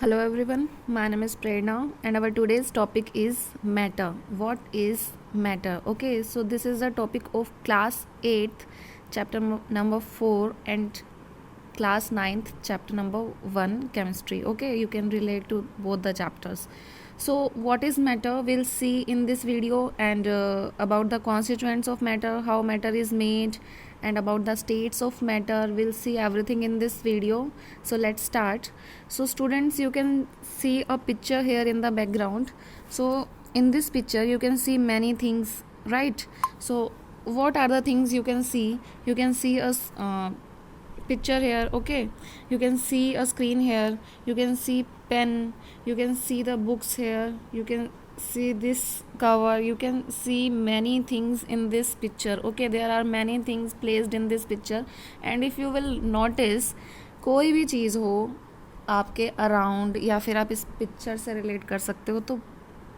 Hello everyone, my name is Prerna and our today's topic is matter. What is matter? Okay, so this is the topic of class 8th, chapter number 4 and class 9th, chapter number 1, chemistry. Okay, you can relate to both the chapters. So what is matter we'll see in this video, and about the constituents of matter, how matter is made, and about the states of matter we'll see everything in this video. So let's start. So students, you can see a picture here in the background. So in this picture you can see many things, right? So what are the things you can see? You can see a picture here. Okay, you can see a screen here, you can see pen, you can see the books here, you can see this cover, you can see many things in this picture. Okay, there are many things placed in this picture, and if you will notice, कोई भी चीज़ हो आपके around या फिर आप इस picture से relate कर सकते हो, तो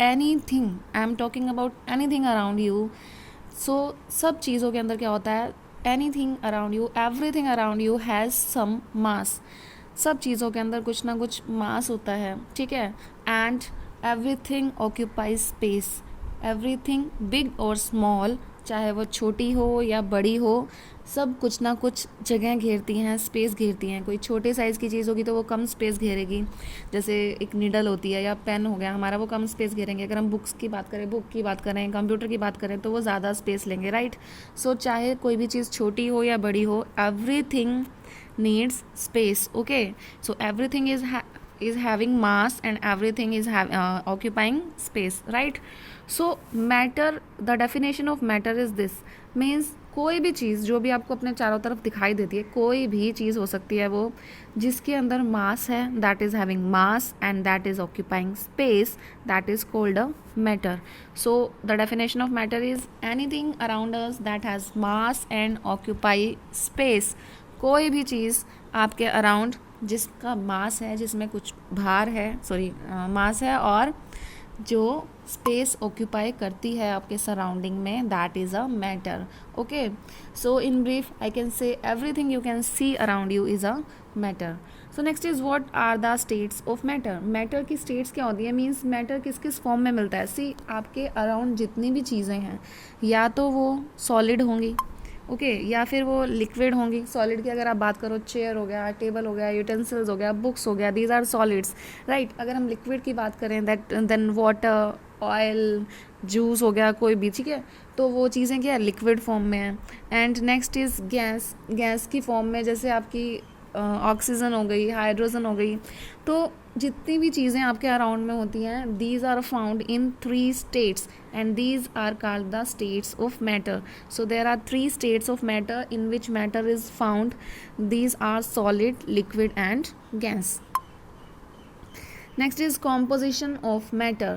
anything, I am talking about anything around you. So सब चीज़ों के अंदर क्या होता है, anything around you, everything around you has some mass. सब चीज़ों के अंदर कुछ ना कुछ मास होता है, ठीक है. And everything occupies space. Everything big और स्मॉल, चाहे वो छोटी हो या बड़ी हो, सब कुछ ना कुछ जगह घेरती हैं, स्पेस घेरती हैं. कोई छोटे साइज़ की चीज़ होगी तो वो कम स्पेस घेरेगी, जैसे एक नीडल होती है या पेन हो गया हमारा, वो कम स्पेस घेरेंगे. अगर हम बुक्स की बात करें, बुक की बात करें, कंप्यूटर की बात करें, तो वो ज़्यादा स्पेस लेंगे, राइट. सो चाहे कोई भी चीज़ छोटी हो या बड़ी हो, everything needs space. Okay, so everything is having mass and everything is occupying space, right. So matter, the definition of matter is this, means कोई भी चीज़ जो भी आपको अपने चारों तरफ दिखाई देती है, कोई भी चीज़ हो सकती है वो, जिसके अंदर मास है, that is having mass and that is occupying space, that is called a matter. So the definition of matter is anything around us that has mass and occupy space. कोई भी चीज़ आपके अराउंड जिसका मास है, जिसमें कुछ भार है, मास है, और जो स्पेस ऑक्यूपाई करती है आपके सराउंडिंग में, that is a matter. Okay, so in brief I can say everything you can see around you is a matter. So next is what are the states of matter. Matter की states क्या होती है, means matter किस किस form में मिलता है. सी, आपके अराउंड जितनी भी चीज़ें हैं, या तो वो सॉलिड होंगी, ओके, या फिर वो लिक्विड होंगी. सॉलिड की अगर आप बात करो, चेयर हो गया, टेबल हो गया, यूटेंसिल्स हो गया, बुक्स हो गया, दीज आर सॉलिड्स, राइट. अगर हम लिक्विड की बात करें, that then water, oil, juice हो गया कोई भी, ठीक है, तो वो चीज़ें क्या है, लिक्विड फॉर्म में है. And next is gas. Gas की फॉर्म में जैसे आपकी ऑक्सीजन हो गई, हाइड्रोजन हो गई. तो जितनी भी चीज़ें आपके अराउंड में होती हैं, these are found in 3 states and these are called the states of matter. So there are 3 states of matter in which matter is found. These are solid, liquid and gas. Next is composition of matter.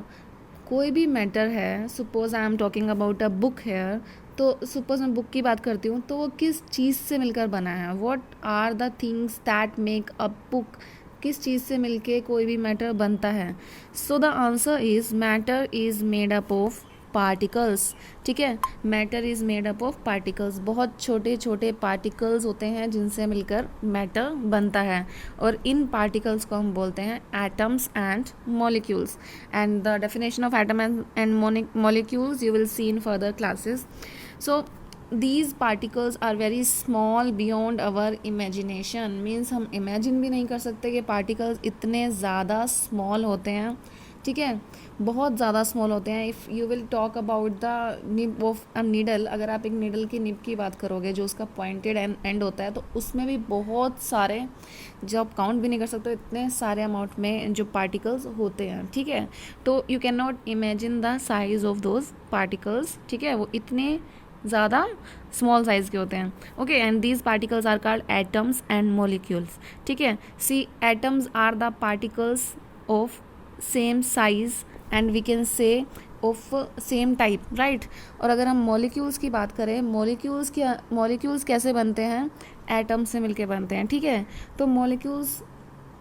कोई भी matter है, suppose I am talking about a book here, तो suppose मैं book की बात करती हूँ, तो वो किस चीज़ से मिलकर बना है, what are the things that make a book, किस चीज़ से मिलके कोई भी मैटर बनता है. So the answer is matter is made up of particles. ठीक है, matter is made up of particles. बहुत छोटे छोटे पार्टिकल्स होते हैं जिनसे मिलकर मैटर बनता है, और इन पार्टिकल्स को हम बोलते हैं atoms and molecules. And the definition of atom and molecules you will see in further classes. So these particles are very small beyond our imagination. means हम imagine भी नहीं कर सकते कि particles इतने ज़्यादा small होते हैं, ठीक है, बहुत ज़्यादा स्मॉल होते हैं. If you will talk about the nib of a needle, अगर आप एक नीडल की निब की बात करोगे जो उसका पॉइंटेड एंड होता है, तो उसमें भी बहुत सारे, जो आप काउंट भी नहीं कर सकते, इतने सारे अमाउंट में जो पार्टिकल्स होते हैं, ठीक है. तो you can not imagine the size of those particles, ठीक है, वो इतने ज़्यादा स्मॉल साइज़ के होते हैं. Okay, and these particles are called atoms and molecules. ठीक है, see, atoms are the particles of same size and we can say of same type, right. और अगर हम मॉलिक्यूल्स की बात करें, मॉलिक्यूल्स कैसे बनते हैं, एटम्स से मिलके बनते हैं, ठीक है. तो मॉलिक्यूल्स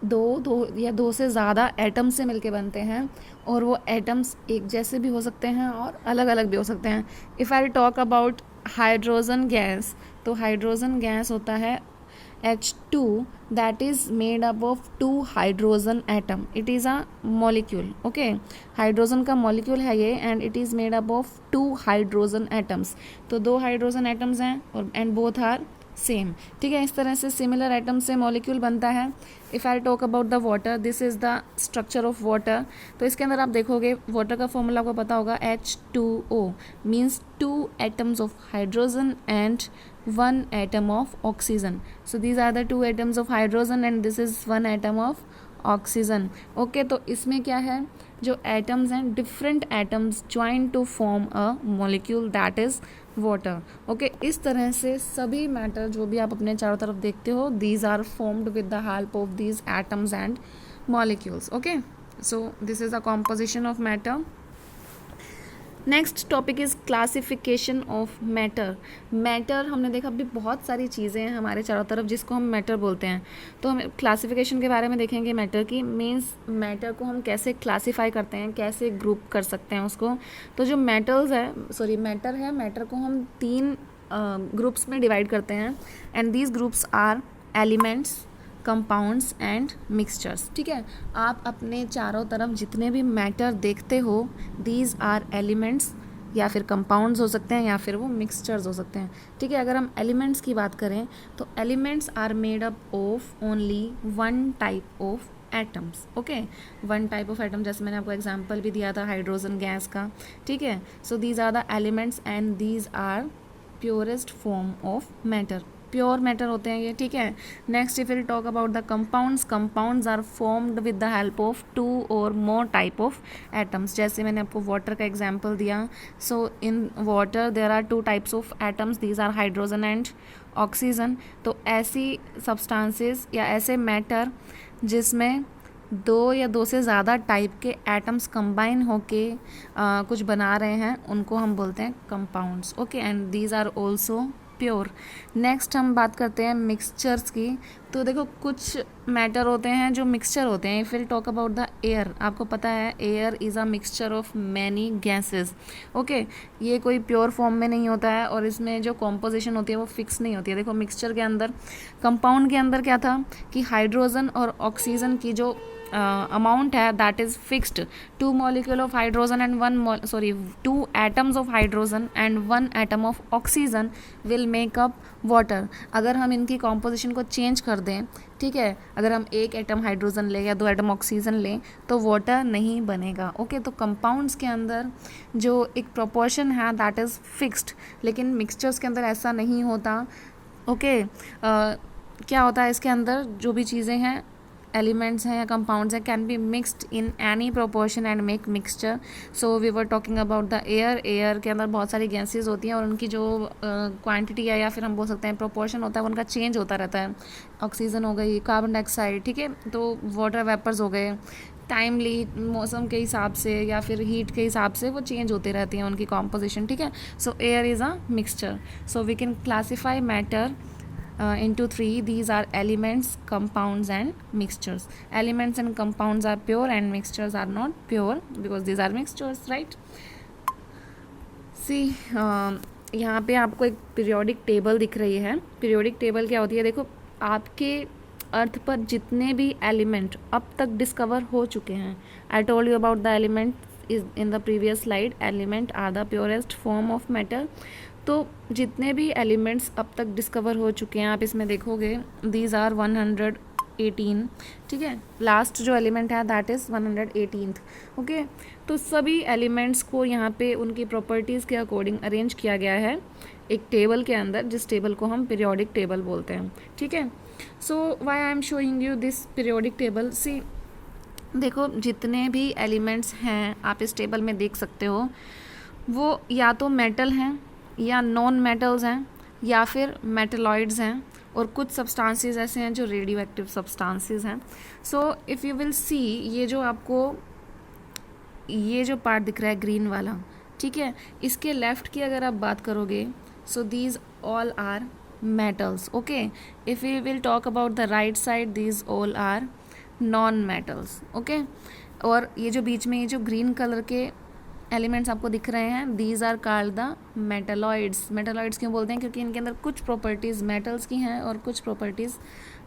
दो या दो से ज़्यादा एटम्स से मिलके बनते हैं, और वो एटम्स एक जैसे भी हो सकते हैं और अलग अलग भी हो सकते हैं. If I talk about hydrogen gas, तो हाइड्रोजन गैस होता है H2 that is made up of 2 hydrogen atom. It is a molecule. Okay, hydrogen का मॉलिक्यूल है ये and it is made up of 2 hydrogen atoms. तो 2 hydrogen atoms हैं और and both are same. ठीक है, इस तरह से सिमिलर एटम से मॉलिक्यूल बनता है. If I talk about the water, this is the structure of water. तो इसके अंदर आप देखोगे वाटर का फॉर्मूला आपको पता होगा, H2O means 2 atoms of hydrogen and 1 atom of oxygen. So these are the 2 atoms of hydrogen and this is 1 atom of oxygen. Okay, तो इसमें क्या है, जो एटम्स हैं different atoms join to form a molecule that is water. Okay, इस तरह से सभी मैटर जो भी आप अपने चारों तरफ देखते हो, these are formed with the help of these atoms and molecules. Okay, so this is the composition of matter. Next topic is classification of matter. Matter हमने देखा अभी बहुत सारी चीज़ें हैं हमारे चारों तरफ जिसको हम मैटर बोलते हैं. तो हम क्लासिफिकेशन के बारे में देखेंगे मैटर की. मीन्स मैटर को हम कैसे क्लासीफाई करते हैं, कैसे ग्रुप कर सकते हैं उसको. तो जो मैटर है, मैटर को हम 3 ग्रुप्स में डिवाइड करते हैं and these groups are elements, compounds and mixtures. ठीक है, आप अपने चारों तरफ जितने भी मैटर देखते हो, दीज आर एलिमेंट्स या फिर कंपाउंड्स हो सकते हैं या फिर वो मिक्सचर्स हो सकते हैं. ठीक है, अगर हम एलिमेंट्स की बात करें तो elements are made up of only 1 type of atoms. Okay, 1 type of atom, जैसे मैंने आपको एग्जांपल भी दिया था हाइड्रोजन गैस का. ठीक है, so these are the elements and these are purest form of matter. Pure matter होते हैं ये. ठीक है, next if will talk about the compounds. Compounds are formed with the help of 2 और मोर टाइप ऑफ एटम्स. जैसे मैंने आपको water का एग्जांपल दिया. So in water there are 2 types of atoms, these are hydrogen and oxygen. तो ऐसी substances या ऐसे मैटर जिसमें 2 या 2 से ज़्यादा टाइप के एटम्स कंबाइन होके कुछ बना रहे हैं, उनको हम बोलते हैं compounds. Okay, and these are also pure. Next हम बात करते हैं मिक्सचर्स की. तो देखो कुछ मैटर होते हैं जो मिक्सचर होते हैं. If will talk about the air, आपको पता है air is a mixture of many gases. Okay, ये कोई प्योर फॉर्म में नहीं होता है और इसमें जो कॉम्पोजिशन होती है वो फिक्स नहीं होती है. देखो मिक्सचर के अंदर, कंपाउंड के अंदर क्या था कि हाइड्रोजन और ऑक्सीजन की जो अमाउंट है that is fixed. 2 molecule of hydrogen and 2 atoms of hydrogen and 1 atom of oxygen will make up water. अगर हम इनकी कॉम्पोजिशन को चेंज कर दें, ठीक है, अगर हम 1 एटम हाइड्रोजन लें या 2 एटम ऑक्सीजन लें तो वाटर नहीं बनेगा. ओके, तो कंपाउंड्स के अंदर जो एक प्रोपोर्शन है दैट इज़ फिक्स्ड, लेकिन मिक्सचर्स के अंदर ऐसा नहीं होता. ओके, क्या होता है इसके अंदर, जो भी चीज़ें हैं, एलिमेंट्स हैं या कंपाउंड्स हैं, can be mixed in any proportion and make mixture. So we were talking about the air. Air के अंदर बहुत सारी गैसेस होती हैं और उनकी जो क्वांटिटी है या फिर हम बोल सकते हैं प्रोपोर्शन होता है, उनका चेंज होता रहता है. ऑक्सीजन हो गई, कार्बन डाइऑक्साइड, ठीक है, तो वाटर वेपर्स हो गए. टाइमली मौसम के हिसाब से या फिर हीट के हिसाब से वो चेंज होती रहती हैं उनकी कॉम्पोजिशन. ठीक है, so air is a mixture. So we can classify matter into 3. These are elements, compounds and mixtures. Elements and compounds are pure and mixtures are not pure because these are mixtures, right? See, यहाँ पे आपको एक periodic table दिख रही है. Periodic table क्या होती है, देखो आपके अर्थ पर जितने भी एलिमेंट अब तक डिस्कवर हो चुके हैं, I told you about the element is in the previous slide. Element are the purest form of matter. तो जितने भी एलिमेंट्स अब तक डिस्कवर हो चुके हैं, आप इसमें देखोगे दीज आर 118. ठीक है, लास्ट जो एलिमेंट है दैट इज़ 118th. ओके, तो सभी एलिमेंट्स को यहाँ पे उनकी प्रॉपर्टीज़ के अकॉर्डिंग अरेंज किया गया है एक टेबल के अंदर, जिस टेबल को हम पीरियोडिक टेबल बोलते हैं. ठीक है, so why I am showing you this periodic table. See, देखो जितने भी एलिमेंट्स हैं आप इस टेबल में देख सकते हो, वो या तो मेटल हैं या नॉन मेटल्स हैं या फिर मेटलॉइड्स हैं, और कुछ सब्सटेंसेस ऐसे हैं जो रेडियो एक्टिव सब्सटेंसेस हैं. So if you will see, ये जो आपको ये जो पार्ट दिख रहा है ग्रीन वाला, ठीक है, इसके लेफ़्ट की अगर आप बात करोगे, so these all are metals. Okay, if you will talk about the right side, these all are non metals. Okay, और ये जो बीच में ये जो ग्रीन कलर के एलिमेंट्स आपको दिख रहे हैं, these are called the metalloids. Metalloids क्यों बोलते हैं? क्योंकि इनके अंदर कुछ प्रॉपर्टीज़ मेटल्स की हैं और कुछ प्रॉपर्टीज़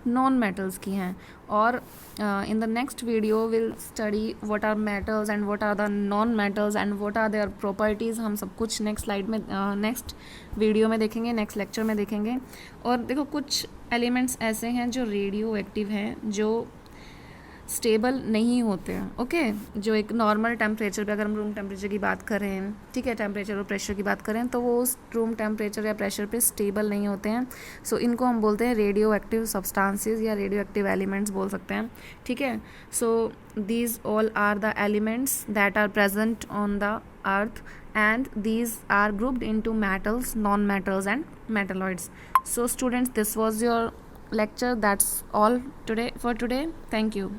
नॉन मेटल्स की हैं। और in the next video will study what are metals and what are the non metals and what are their properties. हम सब कुछ नेक्स्ट स्लाइड में नेक्स्ट वीडियो में देखेंगे, नेक्स्ट लेक्चर में देखेंगे। और देखो कुछ एलिमेंट्स ऐसे हैं जो रेडियो एक्टिव हैं, जो स्टेबल नहीं होते हैं, ओके। जो एक नॉर्मल टेम्परेचर पे, अगर हम रूम टेम्परेचर की बात करें, ठीक है, टेम्परेचर और प्रेशर की बात करें, तो वो उस रूम टेम्परेचर या प्रेशर पे स्टेबल नहीं होते हैं। सो इनको हम बोलते हैं रेडियो एक्टिव सब्सटेंसेस या रेडियो एक्टिव एलिमेंट्स बोल सकते हैं, ठीक है। So these all are the elements that are present on the earth and these are grouped into metals, non-metals and metalloids. So students, this was your lecture. That's all today for today. Thank you.